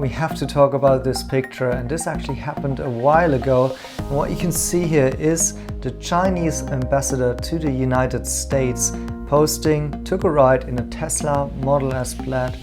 we have to talk about this picture, and this actually happened a while ago. And what you can see here is the Chinese ambassador to the United States took a ride in a Tesla Model S Plaid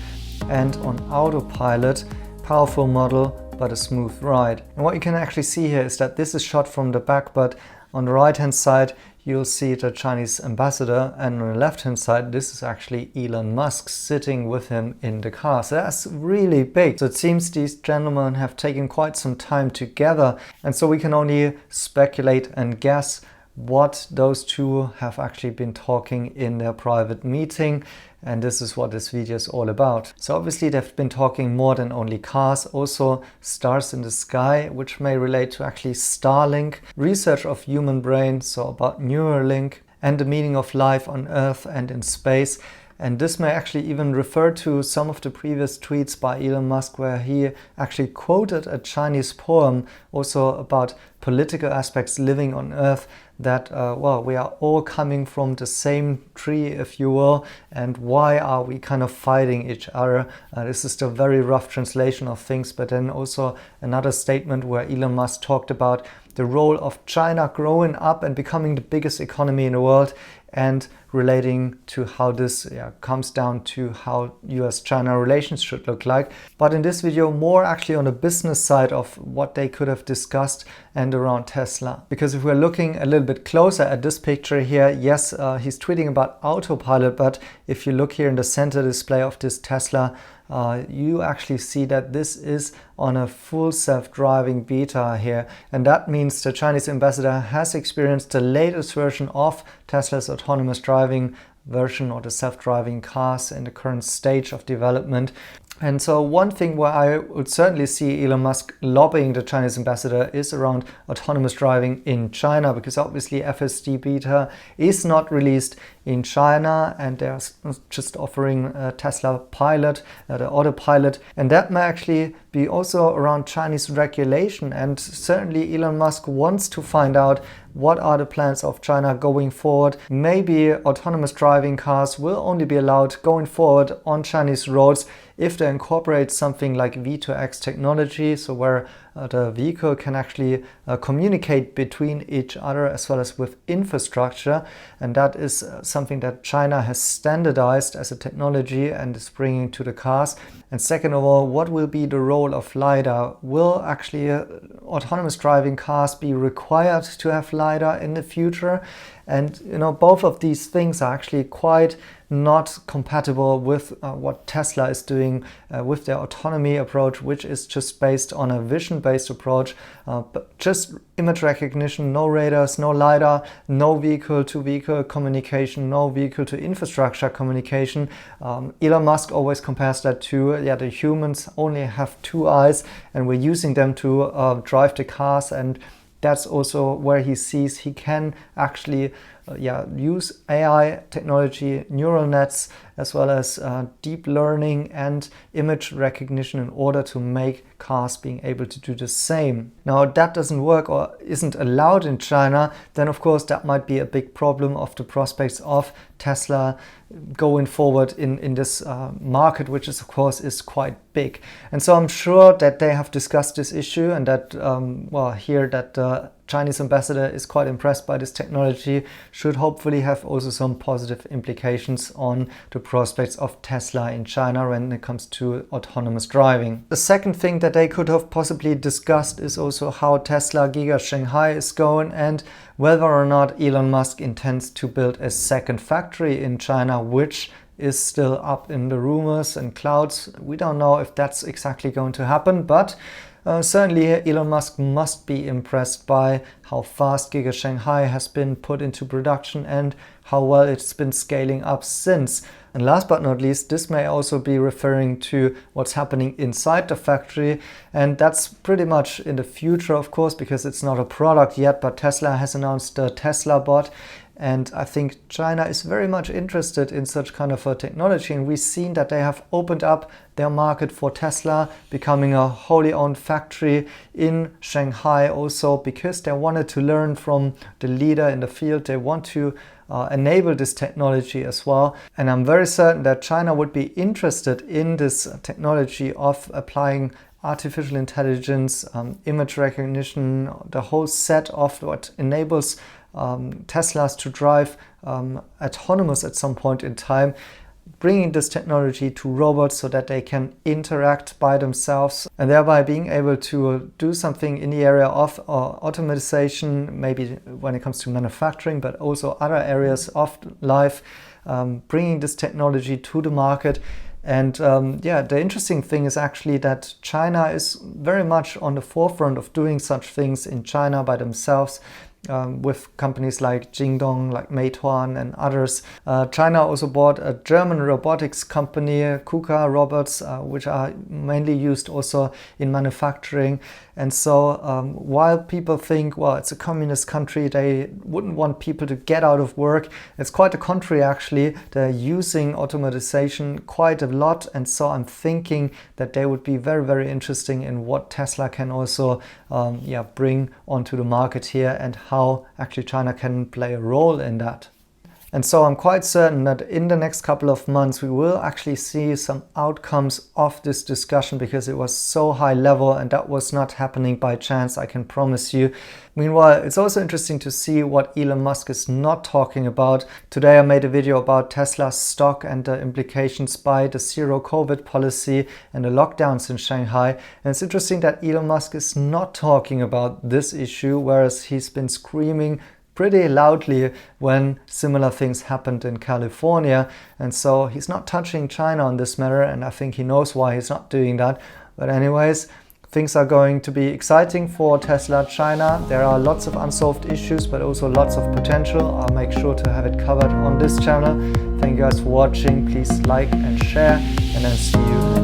and on autopilot, powerful model but a smooth ride. And what you can actually see here is that this is shot from the back, but on the right hand side you'll see the Chinese ambassador, and on the left hand side this is actually Elon Musk sitting with him in the car. So that's really big. So it seems these gentlemen have taken quite some time together, and so we can only speculate and guess what those two have actually been talking in their private meeting, and this is what this video is all about. So obviously they've been talking more than only cars, also stars in the sky, which may relate to actually Starlink, research of human brain, so about Neuralink, and the meaning of life on Earth and in space. And this may actually even refer to some of the previous tweets by Elon Musk, where he actually quoted a Chinese poem also about political aspects living on Earth, that, well, we are all coming from the same tree, if you will, and why are we kind of fighting each other? This is the very rough translation of things, but then also another statement where Elon Musk talked about the role of China growing up and becoming the biggest economy in the world, and relating to how this comes down to how US-China relations should look like. But in this video, more actually on the business side of what they could have discussed and around Tesla. Because if we're looking a little bit closer at this picture here, yes, he's tweeting about autopilot, but if you look here in the center display of this Tesla, you actually see that this is on a full self-driving beta here, and that means the Chinese ambassador has experienced the latest version of Tesla's autonomous driving version, or the self-driving cars in the current stage of development. And so one thing where I would certainly see Elon Musk lobbying the Chinese ambassador is around autonomous driving in China, because obviously FSD beta is not released in China, and they're just offering Tesla Pilot, the autopilot, and that may actually be also around Chinese regulation. And certainly Elon Musk wants to find out what are the plans of China going forward. Maybe autonomous driving cars will only be allowed going forward on Chinese roads if they incorporate something like V2X technology, so where the vehicle can actually communicate between each other as well as with infrastructure. And that is something that China has standardized as a technology and is bringing to the cars. And second of all, what will be the role of LiDAR? Will actually autonomous driving cars be required to have LiDAR in the future? And both of these things are actually quite not compatible with what Tesla is doing with their autonomy approach, which is just based on a vision-based approach, but just image recognition, no radars, no LiDAR, no vehicle-to-vehicle communication, no vehicle-to-infrastructure communication. Elon Musk always compares that to, the humans only have two eyes, and we're using them to drive the cars, and that's also where he sees he can actually use AI technology, neural nets, as well as deep learning and image recognition in order to make cars being able to do the same. Now, if that doesn't work or isn't allowed in China, then of course that might be a big problem of the prospects of Tesla going forward in this market, which is of course is quite big. And so I'm sure that they have discussed this issue, and that the Chinese ambassador is quite impressed by this technology, should hopefully have also some positive implications on the prospects of Tesla in China when it comes to autonomous driving. The second thing that they could have possibly discussed is also how Tesla Giga Shanghai is going, and whether or not Elon Musk intends to build a second factory in China, which is still up in the rumors and clouds. We don't know if that's exactly going to happen, but certainly Elon Musk must be impressed by how fast Giga Shanghai has been put into production and how well it's been scaling up since. And last but not least, this may also be referring to what's happening inside the factory, and that's pretty much in the future, of course, because it's not a product yet, but Tesla has announced the Tesla bot. And I think China is very much interested in such kind of a technology, and we've seen that they have opened up their market for Tesla, becoming a wholly owned factory in Shanghai also, because they wanted to learn from the leader in the field. They want to enable this technology as well. And I'm very certain that China would be interested in this technology of applying artificial intelligence, image recognition, the whole set of what enables Teslas to drive autonomous at some point in time, bringing this technology to robots so that they can interact by themselves and thereby being able to do something in the area of automatization, maybe when it comes to manufacturing, but also other areas of life, bringing this technology to the market. And the interesting thing is actually that China is very much on the forefront of doing such things in China by themselves. With companies like Jingdong, like Meituan and others. China also bought a German robotics company, Kuka robots, which are mainly used also in manufacturing. And so while people think, well, it's a communist country, they wouldn't want people to get out of work, it's quite the contrary actually. They're using automatization quite a lot, and so I'm thinking that they would be very, very interesting in what Tesla can also bring onto the market here and how actually China can play a role in that. And so I'm quite certain that in the next couple of months we will actually see some outcomes of this discussion, because it was so high level and that was not happening by chance, I can promise you. Meanwhile, it's also interesting to see what Elon Musk is not talking about. Today I made a video about Tesla's stock and the implications by the zero COVID policy and the lockdowns in Shanghai. And it's interesting that Elon Musk is not talking about this issue, whereas he's been screaming pretty loudly when similar things happened in California. And so he's not touching China on this matter, and I think he knows why he's not doing that. But anyways, things are going to be exciting for Tesla China. There are lots of unsolved issues, but also lots of potential. I'll make sure to have it covered on this channel. Thank you guys for watching. Please like and share, and then see you